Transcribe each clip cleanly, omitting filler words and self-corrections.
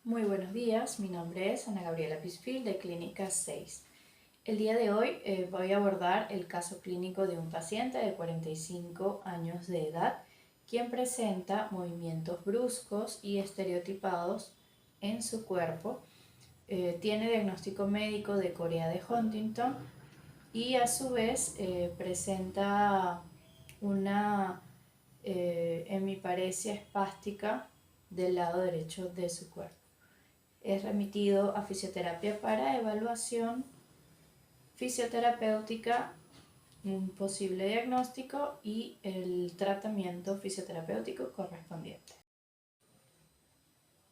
Muy buenos días, mi nombre es Ana Gabriela Pisfil de Clínica 6. El día de hoy voy a abordar el caso clínico de un paciente de 45 años de edad quien presenta movimientos bruscos y estereotipados en su cuerpo. Tiene diagnóstico médico de Corea de Huntington y a su vez presenta una hemiparesia espástica del lado derecho de su cuerpo. Es remitido a fisioterapia para evaluación fisioterapéutica, un posible diagnóstico y el tratamiento fisioterapéutico correspondiente.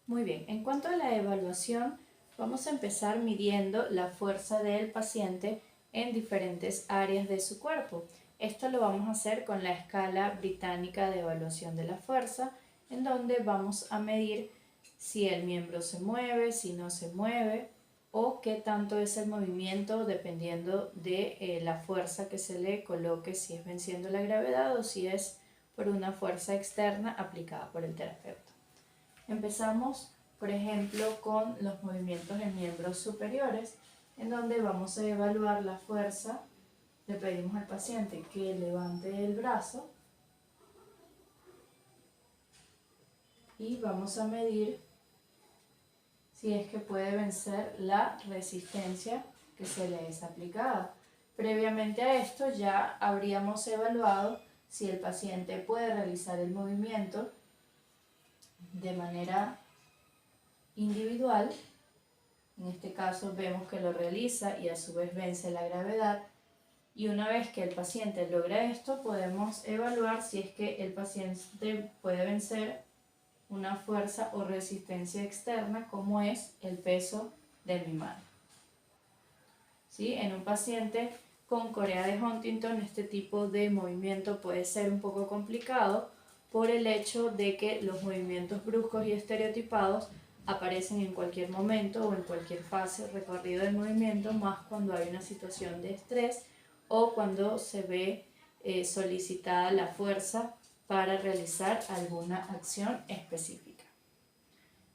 Muy bien, en cuanto a la evaluación, vamos a empezar midiendo la fuerza del paciente en diferentes áreas de su cuerpo. Esto lo vamos a hacer con la escala británica de evaluación de la fuerza, en donde vamos a medir si el miembro se mueve, si no se mueve o qué tanto es el movimiento dependiendo de la fuerza que se le coloque, si es venciendo la gravedad o si es por una fuerza externa aplicada por el terapeuta. Empezamos, por ejemplo, con los movimientos en miembros superiores, en donde vamos a evaluar la fuerza. Le pedimos al paciente que levante el brazo y vamos a medir si es que puede vencer la resistencia que se le es aplicada. Previamente a esto ya habríamos evaluado si el paciente puede realizar el movimiento de manera individual. En este caso vemos que lo realiza y a su vez vence la gravedad. Y una vez que el paciente logra esto, podemos evaluar si es que el paciente puede vencer una fuerza o resistencia externa como es el peso de mi mano. ¿Sí? En un paciente con Corea de Huntington este tipo de movimiento puede ser un poco complicado por el hecho de que los movimientos bruscos y estereotipados aparecen en cualquier momento o en cualquier fase recorrido del movimiento, más cuando hay una situación de estrés o cuando se ve solicitada la fuerza para realizar alguna acción específica.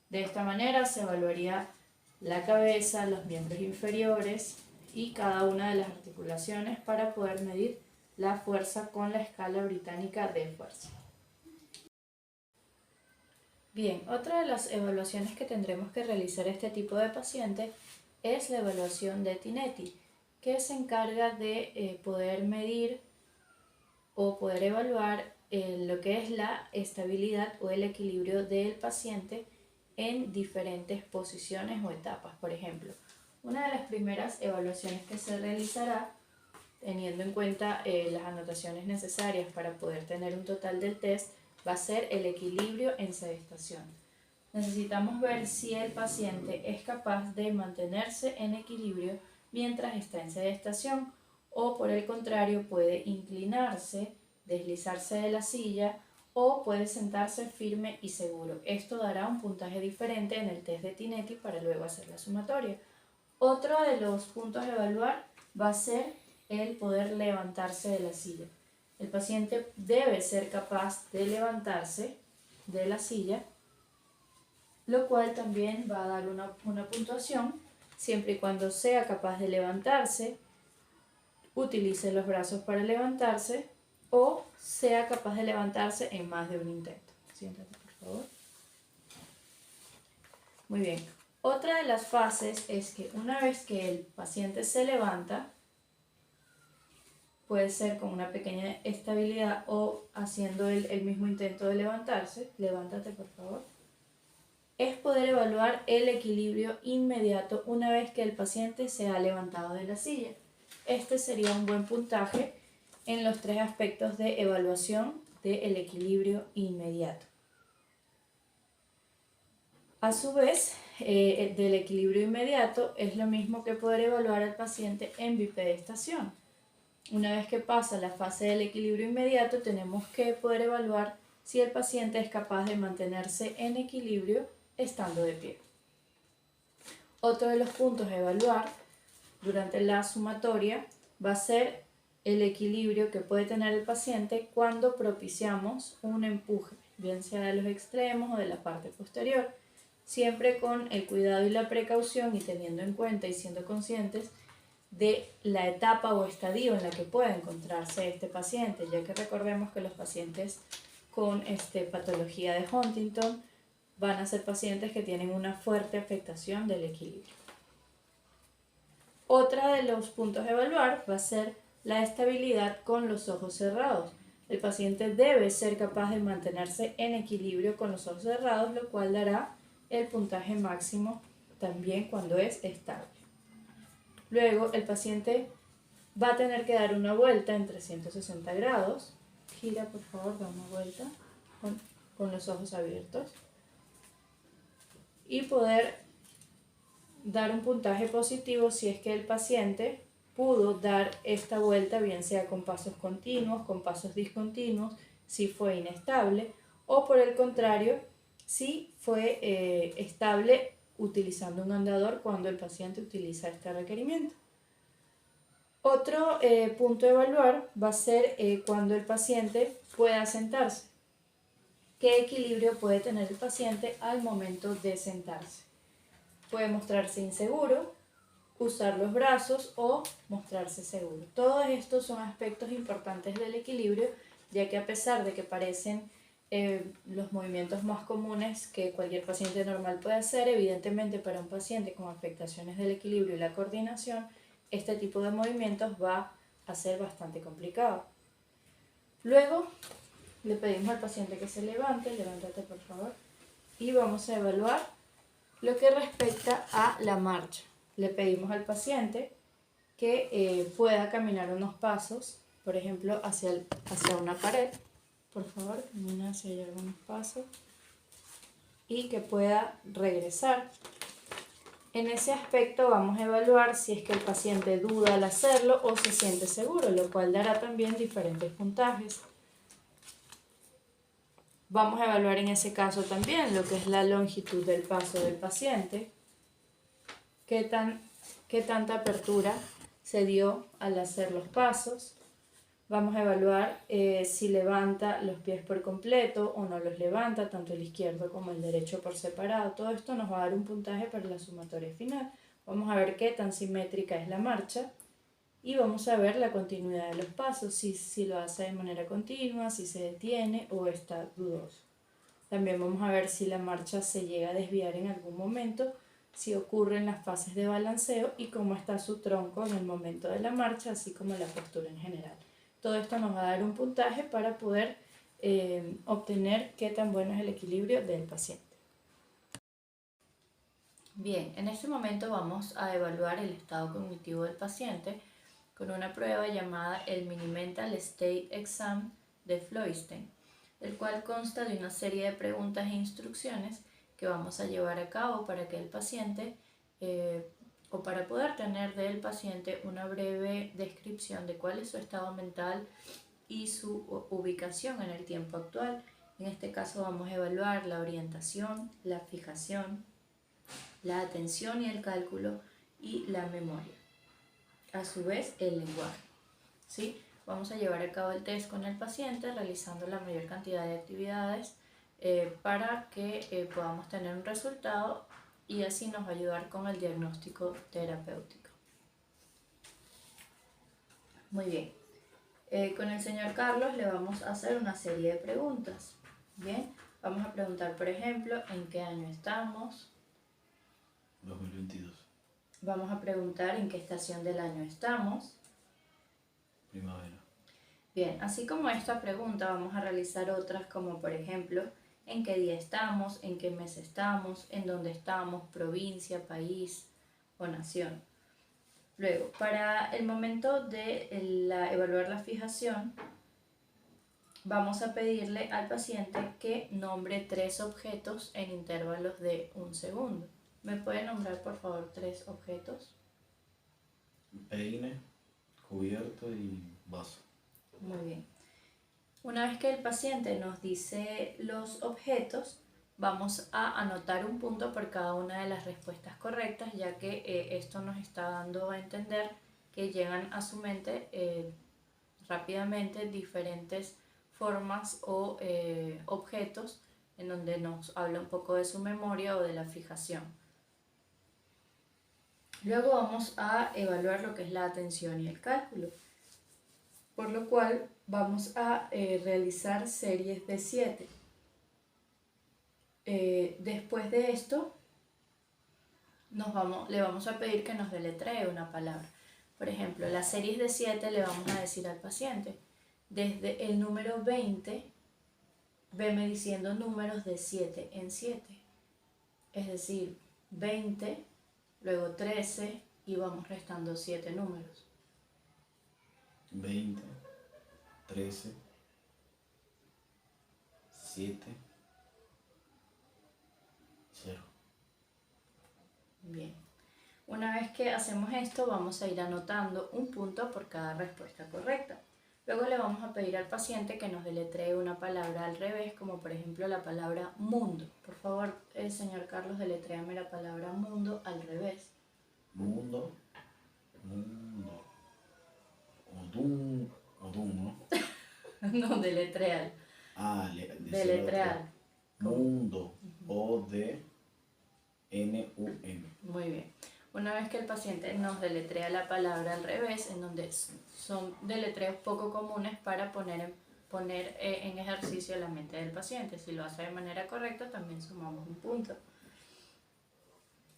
De esta manera se evaluaría la cabeza, los miembros inferiores y cada una de las articulaciones para poder medir la fuerza con la escala británica de fuerza. Bien, otra de las evaluaciones que tendremos que realizar este tipo de paciente es la evaluación de Tinetti, que se encarga de poder medir o poder evaluar lo que es la estabilidad o el equilibrio del paciente en diferentes posiciones o etapas. Por ejemplo, una de las primeras evaluaciones que se realizará, teniendo en cuenta las anotaciones necesarias para poder tener un total del test, va a ser el equilibrio en sedestación. Necesitamos ver si el paciente es capaz de mantenerse en equilibrio mientras está en sedestación o por el contrario puede inclinarse, deslizarse de la silla o puede sentarse firme y seguro. Esto dará un puntaje diferente en el test de Tinetti para luego hacer la sumatoria. Otro de los puntos a evaluar va a ser el poder levantarse de la silla. El paciente debe ser capaz de levantarse de la silla, lo cual también va a dar una puntuación siempre y cuando sea capaz de levantarse, utilice los brazos para levantarse o sea capaz de levantarse en más de un intento. Siéntate, por favor. Muy bien. Otra de las fases es que una vez que el paciente se levanta, puede ser con una pequeña estabilidad o haciendo el mismo intento de levantarse. Levántate, por favor. Es poder evaluar el equilibrio inmediato una vez que el paciente se ha levantado de la silla. Este sería un buen puntaje en los tres aspectos de evaluación del equilibrio inmediato. A su vez, del equilibrio inmediato es lo mismo que poder evaluar al paciente en bipedestación. Una vez que pasa la fase del equilibrio inmediato, tenemos que poder evaluar si el paciente es capaz de mantenerse en equilibrio estando de pie. Otro de los puntos a evaluar durante la sumatoria va a ser el equilibrio que puede tener el paciente cuando propiciamos un empuje, bien sea de los extremos o de la parte posterior. siempre con el cuidado y la precaución y teniendo en cuenta y siendo conscientes de la etapa o estadio en la que puede encontrarse este paciente, ya que recordemos que los pacientes con patología de Huntington van a ser pacientes que tienen una fuerte afectación del equilibrio. Otra de los puntos a evaluar va a ser la estabilidad con los ojos cerrados. El paciente debe ser capaz de mantenerse en equilibrio con los ojos cerrados, lo cual dará el puntaje máximo también cuando es estable. Luego el paciente va a tener que dar una vuelta en 360 grados. Gira, por favor, da una vuelta con los ojos abiertos. Y poder dar un puntaje positivo si es que el paciente pudo dar esta vuelta, bien sea con pasos continuos, con pasos discontinuos, si fue inestable, o por el contrario, si fue estable utilizando un andador cuando el paciente utiliza este requerimiento. Otro punto a evaluar va a ser cuando el paciente pueda sentarse. ¿Qué equilibrio puede tener el paciente al momento de sentarse? Puede mostrarse inseguro, usar los brazos o mostrarse seguro. Todos estos son aspectos importantes del equilibrio, ya que a pesar de que parecen los movimientos más comunes que cualquier paciente normal puede hacer, evidentemente para un paciente con afectaciones del equilibrio y la coordinación, este tipo de movimientos va a ser bastante complicado. Luego le pedimos al paciente que se levante, levántate por favor, y vamos a evaluar lo que respecta a la marcha. Le pedimos al paciente que pueda caminar unos pasos, por ejemplo, hacia una pared. Por favor, camina hacia allá algunos pasos. Y que pueda regresar. En ese aspecto vamos a evaluar si es que el paciente duda al hacerlo o se siente seguro, lo cual dará también diferentes puntajes. Vamos a evaluar en ese caso también lo que es la longitud del paso del paciente, qué tanta apertura se dio al hacer los pasos. Vamos a evaluar si levanta los pies por completo o no los levanta, tanto el izquierdo como el derecho por separado. Todo esto nos va a dar un puntaje para la sumatoria final. Vamos a ver qué tan simétrica es la marcha y vamos a ver la continuidad de los pasos, si lo hace de manera continua, si se detiene o está dudoso. También vamos a ver si la marcha se llega a desviar en algún momento, si ocurre en las fases de balanceo y cómo está su tronco en el momento de la marcha, así como la postura en general. Todo esto nos va a dar un puntaje para poder obtener qué tan bueno es el equilibrio del paciente. Bien, en este momento vamos a evaluar el estado cognitivo del paciente con una prueba llamada el Mini Mental State Exam de Floystein, el cual consta de una serie de preguntas e instrucciones que vamos a llevar a cabo para que el paciente o para poder tener del paciente una breve descripción de cuál es su estado mental y su ubicación en el tiempo actual. En este caso vamos a evaluar la orientación, la fijación, la atención y el cálculo y la memoria. A su vez, el lenguaje. ¿Sí? Vamos a llevar a cabo el test con el paciente realizando la mayor cantidad de actividades para que podamos tener un resultado y así nos va a ayudar con el diagnóstico terapéutico. Muy bien. Con el señor Carlos le vamos a hacer una serie de preguntas. Bien, vamos a preguntar, por ejemplo, ¿en qué año estamos? 2022. Vamos a preguntar en qué estación del año estamos. Primavera. Bien, así como esta pregunta vamos a realizar otras como por ejemplo, ¿en qué día estamos? ¿En qué mes estamos? ¿En dónde estamos? ¿Provincia, país o nación? Luego, para el momento de evaluar la fijación, vamos a pedirle al paciente que nombre 3 objetos en intervalos de 1 segundo. ¿Me puede nombrar por favor 3 objetos? Peine, cubierto y vaso. Muy bien. Una vez que el paciente nos dice los objetos, vamos a anotar un punto por cada una de las respuestas correctas, ya que esto nos está dando a entender que llegan a su mente rápidamente diferentes formas o objetos en donde nos habla un poco de su memoria o de la fijación. Luego vamos a evaluar lo que es la atención y el cálculo, por lo cual vamos a realizar series de 7. Después de esto, le vamos a pedir que nos deletree una palabra. Por ejemplo, las series de 7 le vamos a decir al paciente, desde el número 20, veme diciendo números de 7 en 7. Es decir, 20, luego 13 y vamos restando 7 números. 20, 13, 7, 0. Bien. Una vez que hacemos esto, vamos a ir anotando un punto por cada respuesta correcta. Luego le vamos a pedir al paciente que nos deletree una palabra al revés, como por ejemplo la palabra mundo. Por favor, señor Carlos, deletréame la palabra mundo al revés. Mundo, mundo, odum, ¿no? No, deletreal. Deletreal. Mundo, O-D-N-U-M. Muy bien. Una vez que el paciente nos deletrea la palabra al revés, en donde son deletreos poco comunes para poner en ejercicio la mente del paciente. Si lo hace de manera correcta, también sumamos un punto.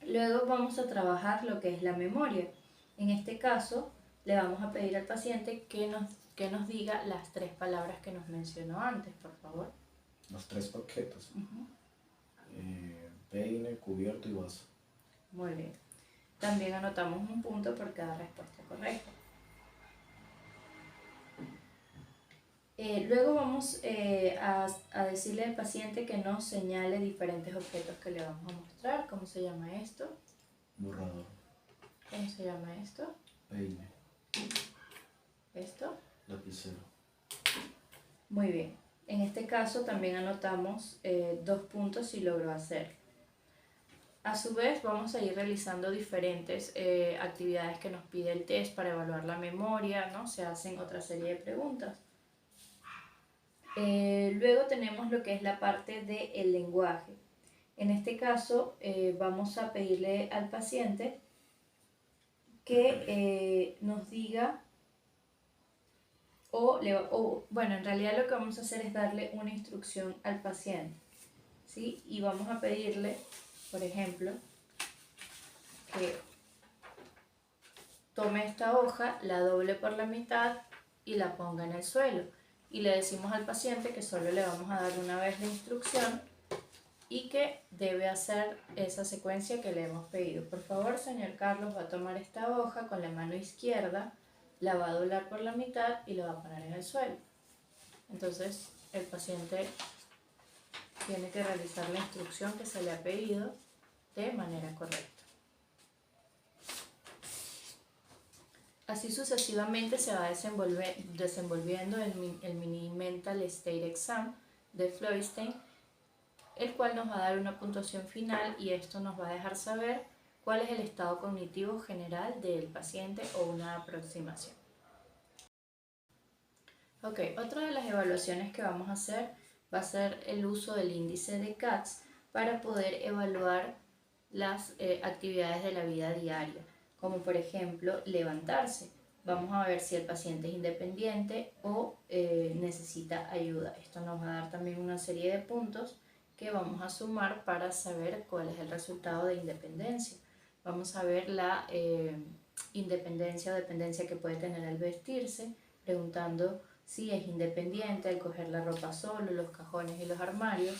Luego vamos a trabajar lo que es la memoria. En este caso, le vamos a pedir al paciente que nos diga las 3 palabras que nos mencionó antes, por favor. Los 3 objetos. Peine, cubierto y vaso. Muy bien. También anotamos un punto por cada respuesta correcta. Luego vamos a decirle al paciente que nos señale diferentes objetos que le vamos a mostrar. ¿Cómo se llama esto? Borrador. ¿Cómo se llama esto? Peine. ¿Esto? Lapicero. Muy bien. En este caso también anotamos 2 puntos si logró hacer. A su vez vamos a ir realizando diferentes actividades que nos pide el test para evaluar la memoria, ¿no? Se hacen otra serie de preguntas. Luego tenemos lo que es la parte del lenguaje. En este caso vamos a pedirle al paciente que nos diga bueno, en realidad lo que vamos a hacer es darle una instrucción al paciente, ¿sí? Y vamos a pedirle, por ejemplo, que tome esta hoja, la doble por la mitad y la ponga en el suelo. Y le decimos al paciente que solo le vamos a dar una vez la instrucción y que debe hacer esa secuencia que le hemos pedido. Por favor, señor Carlos, va a tomar esta hoja con la mano izquierda, la va a doblar por la mitad y la va a poner en el suelo. Entonces, el paciente tiene que realizar la instrucción que se le ha pedido de manera correcta. Así sucesivamente se va desenvolviendo el Mini Mental State Exam de Florenstein, el cual nos va a dar una puntuación final y esto nos va a dejar saber cuál es el estado cognitivo general del paciente o una aproximación. Ok, otra de las evaluaciones que vamos a hacer va a ser el uso del índice de CATS para poder evaluar las actividades de la vida diaria, como por ejemplo levantarse. Vamos a ver si el paciente es independiente o necesita ayuda. Esto nos va a dar también una serie de puntos que vamos a sumar para saber cuál es el resultado de independencia. Vamos a ver la independencia o dependencia que puede tener al vestirse, preguntando si es independiente al coger la ropa solo, los cajones y los armarios,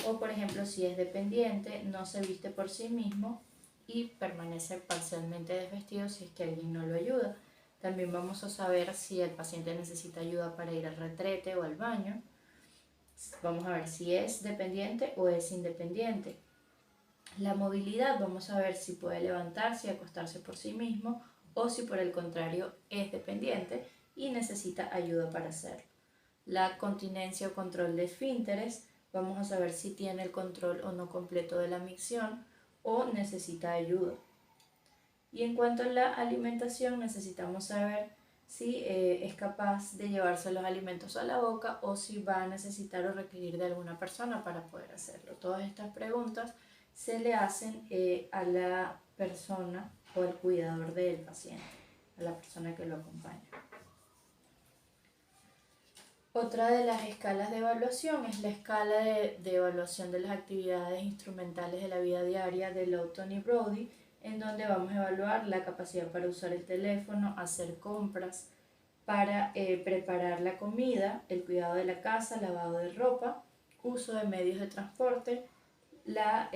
o por ejemplo si es dependiente, no se viste por sí mismo y permanece parcialmente desvestido si es que alguien no lo ayuda. También vamos a saber si el paciente necesita ayuda para ir al retrete o al baño. Vamos a ver si es dependiente o es independiente. La movilidad, vamos a ver si puede levantarse y acostarse por sí mismo o si por el contrario es dependiente y necesita ayuda para hacerlo. La continencia o control de esfínteres, vamos a saber si tiene el control o no completo de la micción o necesita ayuda. Y en cuanto a la alimentación, necesitamos saber si es capaz de llevarse los alimentos a la boca o si va a necesitar o requerir de alguna persona para poder hacerlo. Todas estas preguntas se le hacen a la persona o al cuidador del paciente, a la persona que lo acompaña. Otra de las escalas de evaluación es la escala de evaluación de las actividades instrumentales de la vida diaria de Lawton y Brody, en donde vamos a evaluar la capacidad para usar el teléfono, hacer compras, para preparar la comida, el cuidado de la casa, lavado de ropa, uso de medios de transporte, la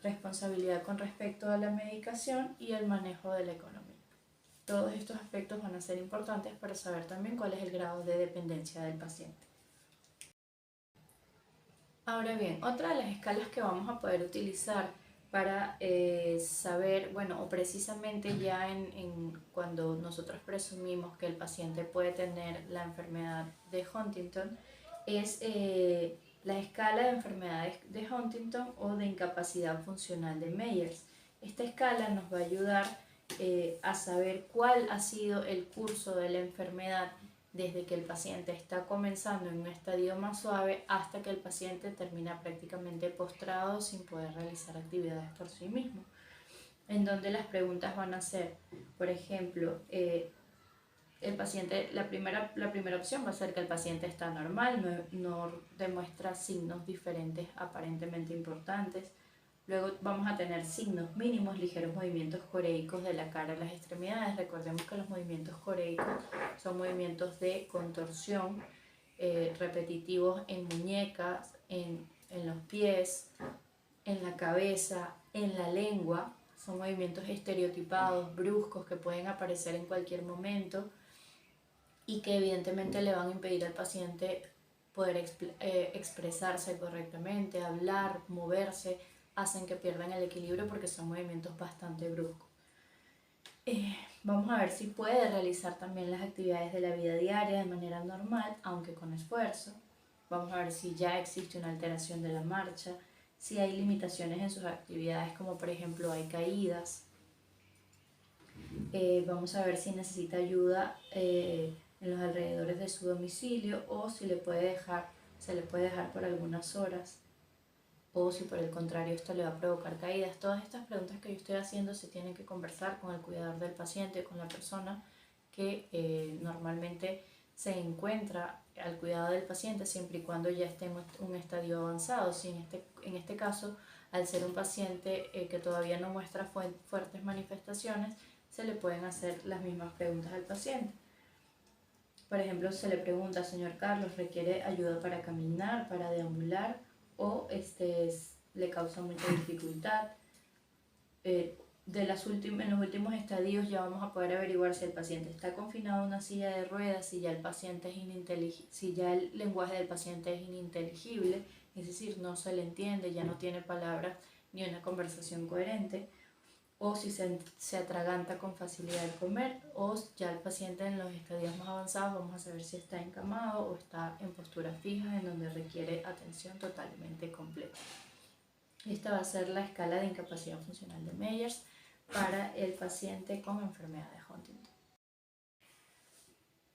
responsabilidad con respecto a la medicación y el manejo de la economía. Todos estos aspectos van a ser importantes para saber también cuál es el grado de dependencia del paciente. Ahora bien, otra de las escalas que vamos a poder utilizar para saber, bueno, o precisamente ya cuando nosotros presumimos que el paciente puede tener la enfermedad de Huntington, es la escala de enfermedades de Huntington o de incapacidad funcional de Meyers. Esta escala nos va a ayudar a saber cuál ha sido el curso de la enfermedad desde que el paciente está comenzando en un estadio más suave hasta que el paciente termina prácticamente postrado sin poder realizar actividades por sí mismo, en donde las preguntas van a ser, por ejemplo, el paciente, la primera opción va a ser que el paciente está normal, no demuestra signos diferentes aparentemente importantes. Luego vamos a tener signos mínimos, ligeros movimientos coreicos de la cara a las extremidades. Recordemos que los movimientos coreicos son movimientos de contorsión repetitivos en muñecas, en los pies, en la cabeza, en la lengua. Son movimientos estereotipados, bruscos, que pueden aparecer en cualquier momento y que evidentemente le van a impedir al paciente poder expresarse correctamente, hablar, moverse, hacen que pierdan el equilibrio porque son movimientos bastante bruscos. Vamos a ver si puede realizar también las actividades de la vida diaria de manera normal, aunque con esfuerzo. Vamos a ver si ya existe una alteración de la marcha, si hay limitaciones en sus actividades, como por ejemplo hay caídas. Vamos a ver si necesita ayuda en los alrededores de su domicilio o si se le puede dejar por algunas horas, o si por el contrario esto le va a provocar caídas. Todas estas preguntas que yo estoy haciendo se tienen que conversar con el cuidador del paciente, con la persona que normalmente se encuentra al cuidado del paciente, siempre y cuando ya esté en un estadio avanzado. Si en este caso, al ser un paciente que todavía no muestra fuertes manifestaciones, se le pueden hacer las mismas preguntas al paciente. Por ejemplo, se le pregunta: señor Carlos, ¿requiere ayuda para caminar, para deambular, o le causa mucha dificultad? En los últimos estadios ya vamos a poder averiguar si el paciente está confinado a una silla de ruedas, si ya el lenguaje del paciente es ininteligible, es decir, no se le entiende, ya no tiene palabras ni una conversación coherente, o si se atraganta con facilidad al comer, o ya el paciente en los estadios más avanzados vamos a saber si está encamado o está en postura fija, en donde requiere atención totalmente completa. Esta va a ser la escala de incapacidad funcional de Meyers para el paciente con enfermedad de Huntington.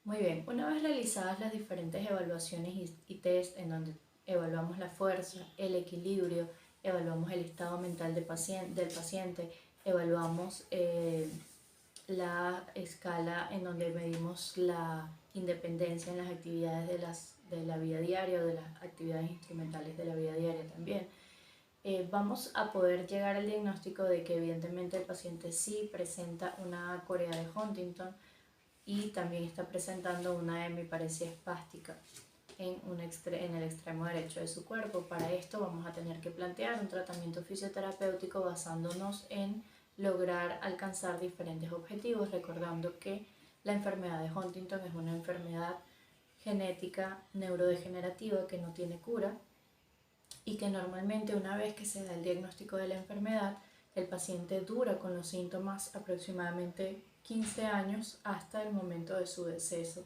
Muy bien, una vez realizadas las diferentes evaluaciones y test en donde evaluamos la fuerza, el equilibrio, evaluamos el estado mental del paciente, evaluamos la escala en donde medimos la independencia en las actividades de la vida diaria o de las actividades instrumentales de la vida diaria también. Vamos a poder llegar al diagnóstico de que evidentemente el paciente sí presenta una corea de Huntington y también está presentando una hemiparesia espástica en el extremo derecho de su cuerpo. Para esto vamos a tener que plantear un tratamiento fisioterapéutico basándonos en lograr alcanzar diferentes objetivos, recordando que la enfermedad de Huntington es una enfermedad genética neurodegenerativa que no tiene cura y que normalmente una vez que se da el diagnóstico de la enfermedad, el paciente dura con los síntomas aproximadamente 15 años hasta el momento de su deceso,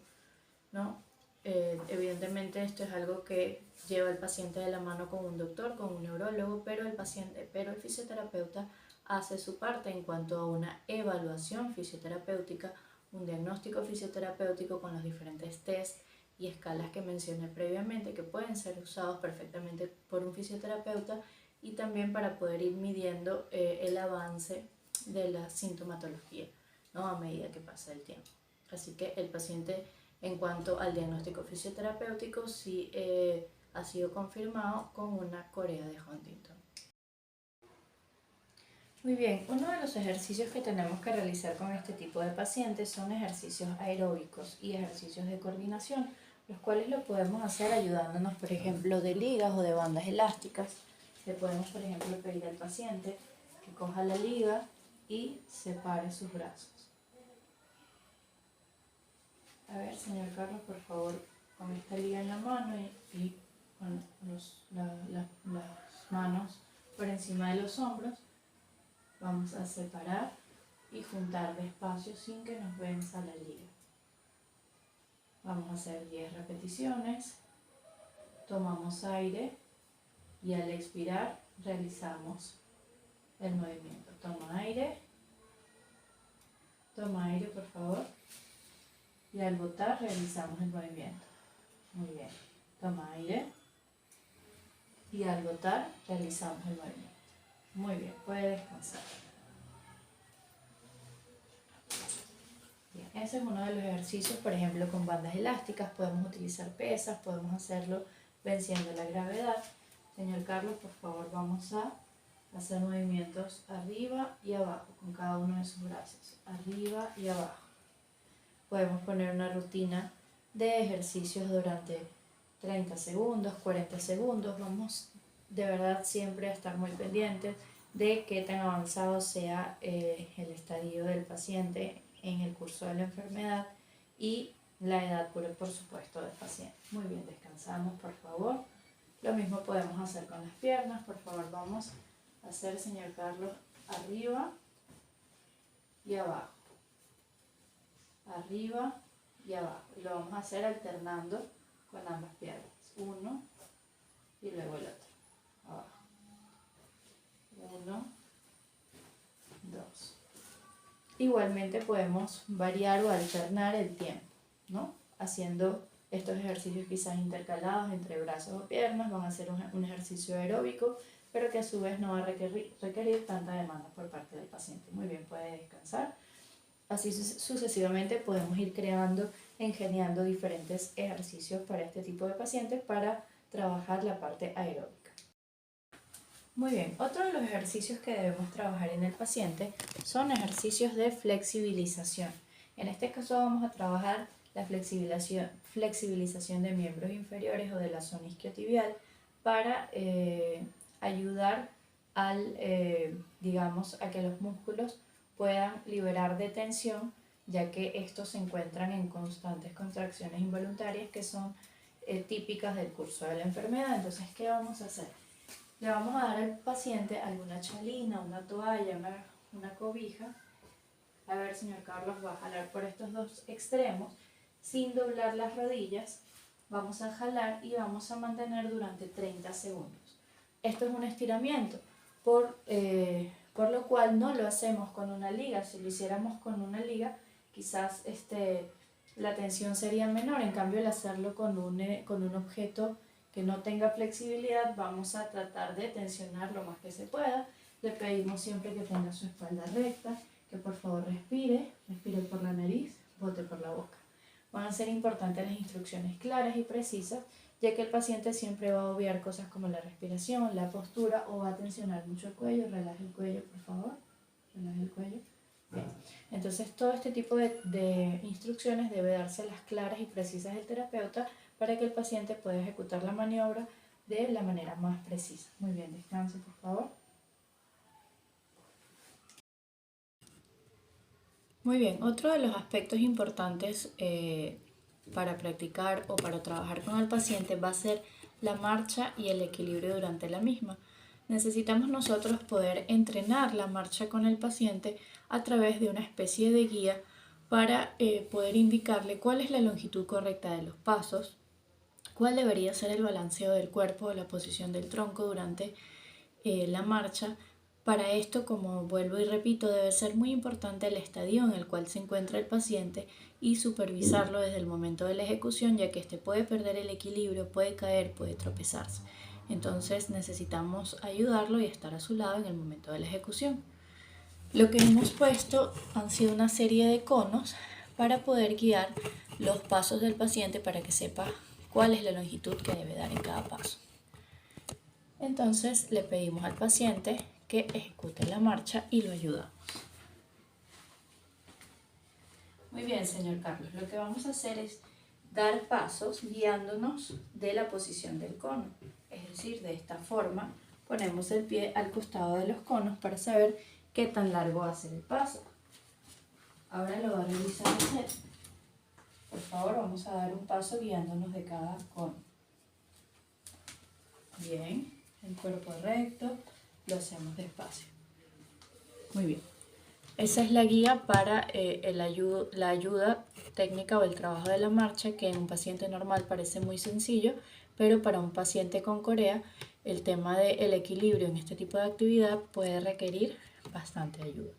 ¿no? Evidentemente esto es algo que lleva al paciente de la mano con un doctor, con un neurólogo, pero el fisioterapeuta hace su parte en cuanto a una evaluación fisioterapéutica un diagnóstico fisioterapéutico con los diferentes test y escalas que mencioné previamente, que pueden ser usados perfectamente por un fisioterapeuta, y también para poder ir midiendo el avance de la sintomatología, ¿no?, a medida que pasa el tiempo. Así que el paciente, en cuanto al diagnóstico fisioterapéutico, sí ha sido confirmado con una corea de Huntington. Muy bien, uno de los ejercicios que tenemos que realizar con este tipo de pacientes son ejercicios aeróbicos y ejercicios de coordinación, los cuales lo podemos hacer ayudándonos, por ejemplo, de ligas o de bandas elásticas. Le podemos, por ejemplo, pedir al paciente que coja la liga y separe sus brazos. A ver, señor Carlos, por favor, con esta liga en la mano y con las manos por encima de los hombros, vamos a separar y juntar despacio sin que nos venza la liga. Vamos a hacer 10 repeticiones. Tomamos aire y al expirar realizamos el movimiento. Toma aire por favor, y al botar realizamos el movimiento. Muy bien, toma aire y al botar realizamos el movimiento. Muy bien, puede descansar. Bien, ese es uno de los ejercicios, por ejemplo, con bandas elásticas. Podemos utilizar pesas, podemos hacerlo venciendo la gravedad. Señor Carlos, por favor, vamos a hacer movimientos arriba y abajo con cada uno de sus brazos, arriba y abajo. Podemos poner una rutina de ejercicios durante 30 segundos, 40 segundos. Vamos de verdad siempre a estar muy pendientes de qué tan avanzado sea el estadio del paciente en el curso de la enfermedad y la edad, por supuesto, del paciente. Muy bien, descansamos, por favor. Lo mismo podemos hacer con las piernas. Por favor, vamos a hacer, señor Carlos, arriba y abajo. Arriba y abajo. Y lo vamos a hacer alternando con ambas piernas. Uno y luego el otro. Abajo. 1, 2. Igualmente podemos variar o alternar el tiempo, ¿no? Haciendo estos ejercicios quizás intercalados entre brazos o piernas. Van a ser un ejercicio aeróbico, pero que a su vez no va a requerir tanta demanda por parte del paciente. Muy bien, puede descansar. Así sucesivamente podemos ir ingeniando diferentes ejercicios para este tipo de pacientes para trabajar la parte aeróbica. Muy bien, otro de los ejercicios que debemos trabajar en el paciente son ejercicios de flexibilización. En este caso vamos a trabajar la flexibilización de miembros inferiores o de la zona isquiotibial para ayudar digamos, a que los músculos puedan liberar de tensión, ya que estos se encuentran en constantes contracciones involuntarias que son típicas del curso de la enfermedad. Entonces, ¿qué vamos a hacer? Le vamos a dar al paciente alguna chalina, una toalla, una cobija. A ver, señor Carlos, va a jalar por estos dos extremos sin doblar las rodillas. Vamos a jalar y vamos a mantener durante 30 segundos. Esto es un estiramiento, por lo cual no lo hacemos con una liga. Si lo hiciéramos con una liga, quizás la tensión sería menor. En cambio, al hacerlo con un objeto que no tenga flexibilidad, vamos a tratar de tensionar lo más que se pueda. Le pedimos siempre que tenga su espalda recta, que por favor respire por la nariz, bote por la boca. Van a ser importantes las instrucciones claras y precisas, ya que el paciente siempre va a obviar cosas como la respiración, la postura, o va a tensionar mucho el cuello. Relaje el cuello, por favor. Relaje el cuello. Bien. Entonces, todo este tipo de instrucciones debe dárselas claras y precisas el terapeuta para que el paciente pueda ejecutar la maniobra de la manera más precisa. Muy bien, descanse, por favor. Muy bien, otro de los aspectos importantes para practicar o para trabajar con el paciente va a ser la marcha y el equilibrio durante la misma. Necesitamos nosotros poder entrenar la marcha con el paciente a través de una especie de guía para poder indicarle cuál es la longitud correcta de los pasos, cuál debería ser el balanceo del cuerpo o la posición del tronco durante la marcha, Para esto, como vuelvo y repito, debe ser muy importante el estadio en el cual se encuentra el paciente y supervisarlo desde el momento de la ejecución, ya que éste puede perder el equilibrio, puede caer, puede tropezarse. Entonces necesitamos ayudarlo y estar a su lado en el momento de la ejecución. Lo que hemos puesto han sido una serie de conos para poder guiar los pasos del paciente para que sepa cuál es la longitud que debe dar en cada paso. Entonces le pedimos al paciente que ejecute la marcha y lo ayudamos. Muy bien, señor Carlos, lo que vamos a hacer es dar pasos guiándonos de la posición del cono. Es decir, de esta forma ponemos el pie al costado de los conos para saber qué tan largo va a ser el paso. Ahora lo va a revisar usted. Por favor, vamos a dar un paso guiándonos de cada cono. Bien, el cuerpo recto, lo hacemos despacio. Muy bien. Esa es la guía para la ayuda técnica o el trabajo de la marcha, que en un paciente normal parece muy sencillo, pero para un paciente con corea, el tema del equilibrio en este tipo de actividad puede requerir bastante ayuda.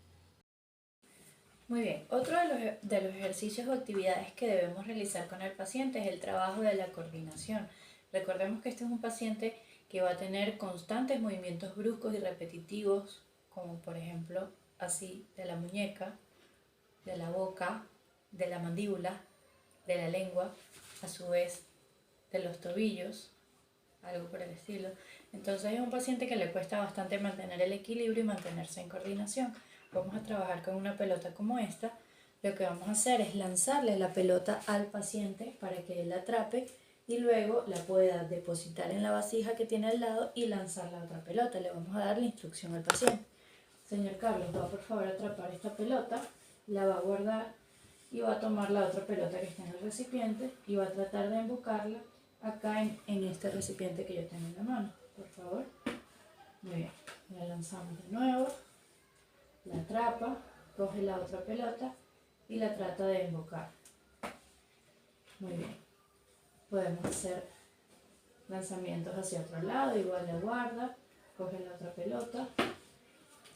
Muy bien, otro de los ejercicios o actividades que debemos realizar con el paciente es el trabajo de la coordinación. Recordemos que este es un paciente que va a tener constantes movimientos bruscos y repetitivos, como por ejemplo así de la muñeca, de la boca, de la mandíbula, de la lengua, a su vez de los tobillos, algo por el estilo. Entonces es un paciente que le cuesta bastante mantener el equilibrio y mantenerse en coordinación. Vamos a trabajar con una pelota como esta. Lo que vamos a hacer es lanzarle la pelota al paciente para que él la atrape y luego la pueda depositar en la vasija que tiene al lado y lanzar la otra pelota. Le vamos a dar la instrucción al paciente. Señor Carlos, va por favor a atrapar esta pelota, la va a guardar y va a tomar la otra pelota que está en el recipiente y va a tratar de embocarla acá en este recipiente que yo tengo en la mano. Por favor. Muy bien. La lanzamos de nuevo, la atrapa, coge la otra pelota y la trata de embocar. Muy bien. Podemos hacer lanzamientos hacia otro lado, igual la guarda, coge la otra pelota.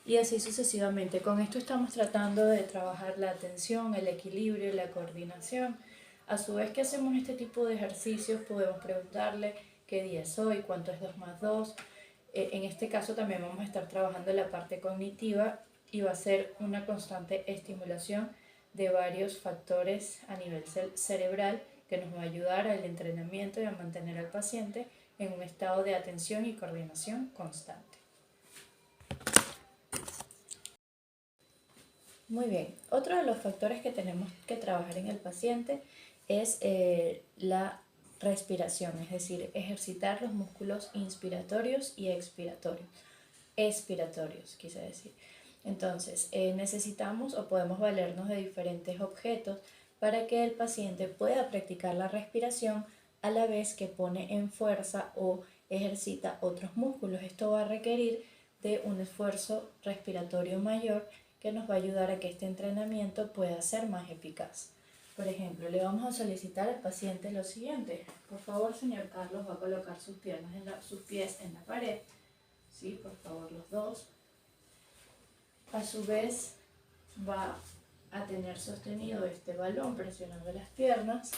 Y así sucesivamente. Con esto estamos tratando de trabajar la atención, el equilibrio y la coordinación. A su vez que hacemos este tipo de ejercicios, podemos preguntarle qué día es hoy, cuánto es 2 más 2. En este caso también vamos a estar trabajando la parte cognitiva y va a ser una constante estimulación de varios factores a nivel cerebral que nos va a ayudar al entrenamiento y a mantener al paciente en un estado de atención y coordinación constante. Muy bien, otro de los factores que tenemos que trabajar en el paciente es la respiración, es decir, ejercitar los músculos inspiratorios y expiratorios, quise decir. Entonces, necesitamos o podemos valernos de diferentes objetos para que el paciente pueda practicar la respiración a la vez que pone en fuerza o ejercita otros músculos. Esto va a requerir de un esfuerzo respiratorio mayor que nos va a ayudar a que este entrenamiento pueda ser más eficaz. Por ejemplo, le vamos a solicitar al paciente lo siguiente. Por favor, señor Carlos, va a colocar sus pies en la pared. Sí, por favor, los dos. A su vez, va a tener sostenido este balón presionando las piernas.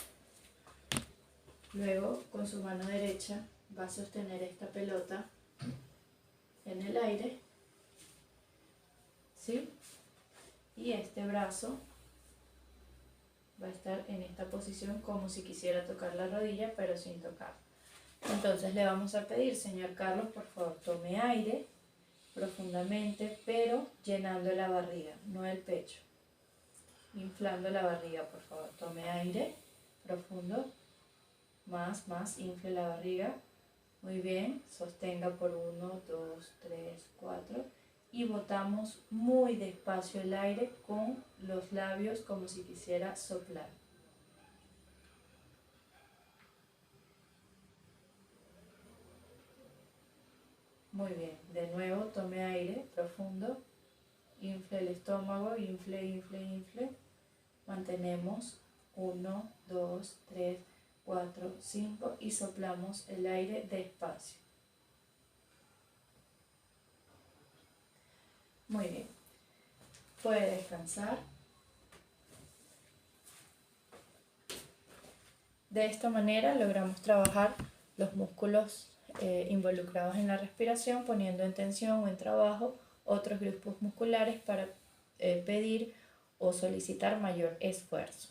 Luego, con su mano derecha, va a sostener esta pelota en el aire. ¿Sí? Y este brazo va a estar en esta posición como si quisiera tocar la rodilla, pero sin tocar. Entonces le vamos a pedir, señor Carlos, por favor, tome aire profundamente, pero llenando la barriga, no el pecho. Inflando la barriga, por favor. Tome aire profundo. Más, infle la barriga. Muy bien. Sostenga por 1, 2, 3, 4. Y botamos muy despacio el aire con los labios como si quisiera soplar. Muy bien. De nuevo, tome aire profundo. Infle el estómago. Infle, infle, infle. Mantenemos 1, 2, 3, 4, 5 y soplamos el aire despacio. Muy bien. Puede descansar. De esta manera logramos trabajar los músculos involucrados en la respiración, poniendo en tensión o en trabajo otros grupos musculares para pedir o solicitar mayor esfuerzo.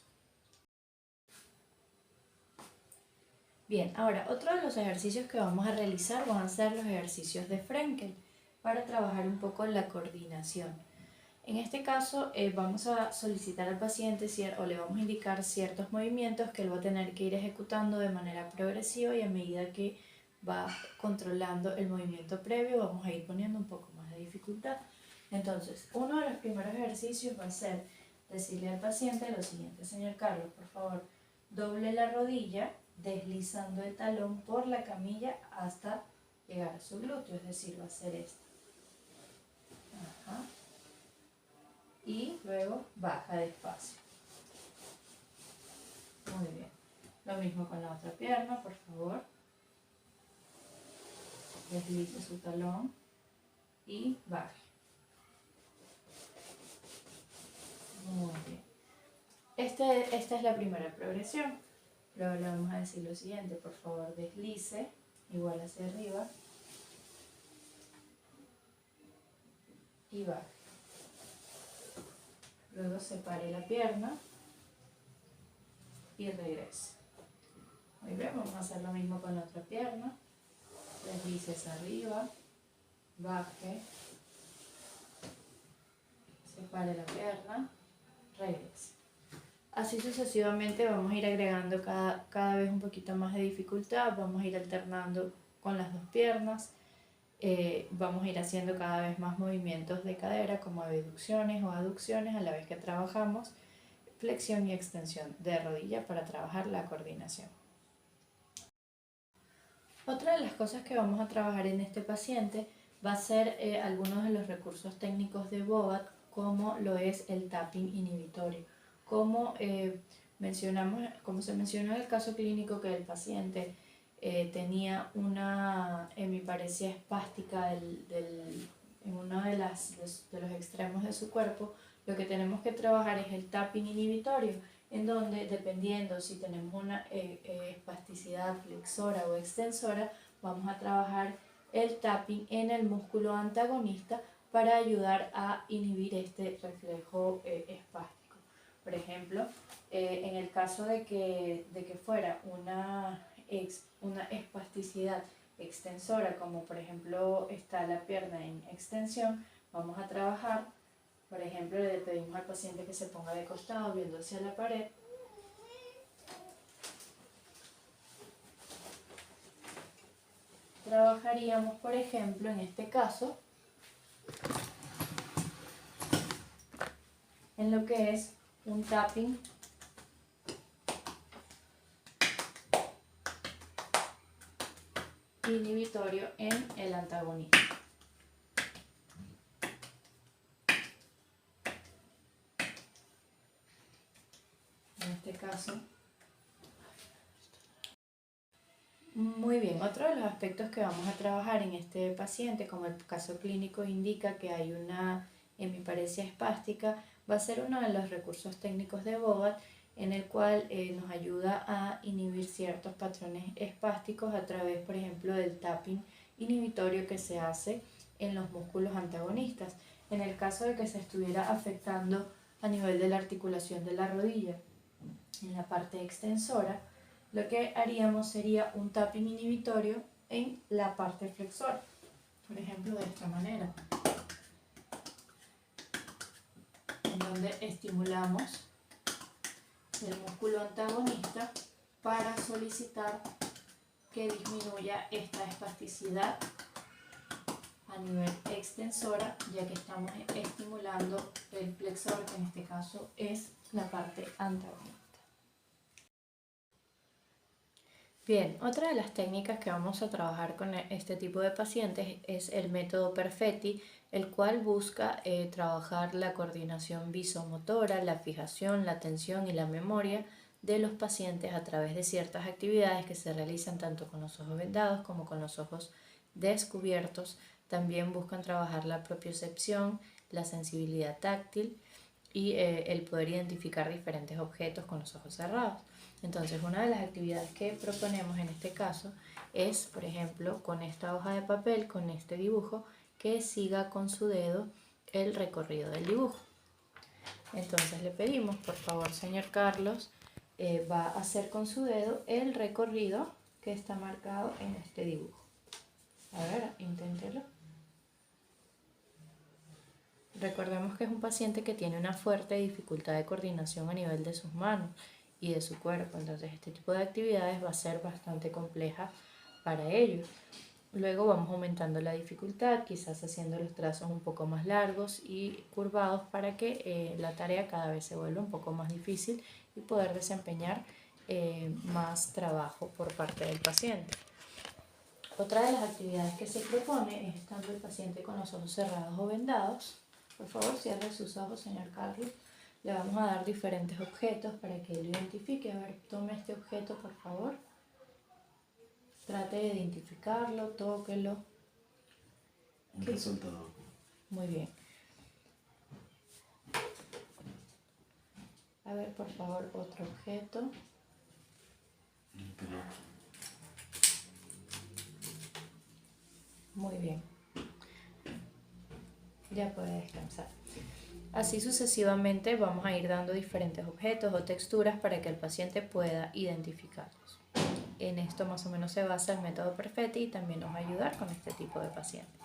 Bien, ahora otro de los ejercicios que vamos a realizar van a ser los ejercicios de Frenkel para trabajar un poco la coordinación. En este caso vamos a solicitar al paciente o le vamos a indicar ciertos movimientos que él va a tener que ir ejecutando de manera progresiva, y a medida que va controlando el movimiento previo vamos a ir poniendo un poco más de dificultad. Entonces, uno de los primeros ejercicios va a ser decirle al paciente lo siguiente: señor Carlos, por favor, doble la rodilla deslizando el talón por la camilla hasta llegar a su glúteo, es decir, va a ser esto. Ajá. Y luego baja despacio. Muy bien. Lo mismo con la otra pierna, por favor. Deslice su talón y baje. Muy bien. Esta es la primera progresión. Luego le vamos a decir lo siguiente: por favor, deslice, igual hacia arriba, y baje. Luego separe la pierna y regrese. Muy bien, vamos a hacer lo mismo con la otra pierna. Deslice hacia arriba, baje, separe la pierna, regrese. Así sucesivamente vamos a ir agregando cada vez un poquito más de dificultad, vamos a ir alternando con las dos piernas, vamos a ir haciendo cada vez más movimientos de cadera como abducciones o aducciones a la vez que trabajamos flexión y extensión de rodilla para trabajar la coordinación. Otra de las cosas que vamos a trabajar en este paciente va a ser algunos de los recursos técnicos de Bobath, como lo es el tapping inhibitorio. Como se mencionó en el caso clínico, que el paciente tenía una hemiparesia espástica en uno de los extremos de su cuerpo, lo que tenemos que trabajar es el tapping inhibitorio, en donde, dependiendo si tenemos una espasticidad flexora o extensora, vamos a trabajar el tapping en el músculo antagonista para ayudar a inhibir este reflejo espástico. Por ejemplo, en el caso de que fuera una espasticidad extensora, como por ejemplo está la pierna en extensión, vamos a trabajar, por ejemplo, le pedimos al paciente que se ponga de costado viendo hacia la pared. Trabajaríamos, por ejemplo, en este caso, en lo que es un tapping inhibitorio en el antagonista. En este caso. Muy bien, otro de los aspectos que vamos a trabajar en este paciente, como el caso clínico indica que hay una hemiparesia espástica, va a ser uno de los recursos técnicos de Bobath, en el cual nos ayuda a inhibir ciertos patrones espásticos a través, por ejemplo, del tapping inhibitorio que se hace en los músculos antagonistas. En el caso de que se estuviera afectando a nivel de la articulación de la rodilla, en la parte extensora, lo que haríamos sería un tapping inhibitorio en la parte flexora, por ejemplo, de esta manera, en donde estimulamos el músculo antagonista para solicitar que disminuya esta espasticidad a nivel extensora, ya que estamos estimulando el flexor, que en este caso es la parte antagonista. Bien, otra de las técnicas que vamos a trabajar con este tipo de pacientes es el método Perfetti, el cual busca trabajar la coordinación visomotora, la fijación, la atención y la memoria de los pacientes a través de ciertas actividades que se realizan tanto con los ojos vendados como con los ojos descubiertos También buscan trabajar la propiocepción, la sensibilidad táctil y el poder identificar diferentes objetos con los ojos cerrados. Entonces, una de las actividades que proponemos en este caso es, por ejemplo, con esta hoja de papel, con este dibujo, que siga con su dedo el recorrido del dibujo. Entonces le pedimos, por favor, señor Carlos, va a hacer con su dedo el recorrido que está marcado en este dibujo. A ver, inténtelo. Recordemos que es un paciente que tiene una fuerte dificultad de coordinación a nivel de sus manos y de su cuerpo, entonces este tipo de actividades va a ser bastante compleja para ellos. Luego vamos aumentando la dificultad, quizás haciendo los trazos un poco más largos y curvados para que la tarea cada vez se vuelva un poco más difícil y poder desempeñar más trabajo por parte del paciente. Otra de las actividades que se propone es estando el paciente con los ojos cerrados o vendados. Por favor, cierre sus ojos, señor Carlos. Le vamos a dar diferentes objetos para que él lo identifique. A ver, tome este objeto, por favor. Trate de identificarlo, tóquelo. Un resultado. Muy bien. A ver, por favor, otro objeto. Un piloto. Muy bien. Ya puede descansar. Así sucesivamente vamos a ir dando diferentes objetos o texturas para que el paciente pueda identificarlos. En esto más o menos se basa el método Perfetti y también nos va a ayudar con este tipo de pacientes.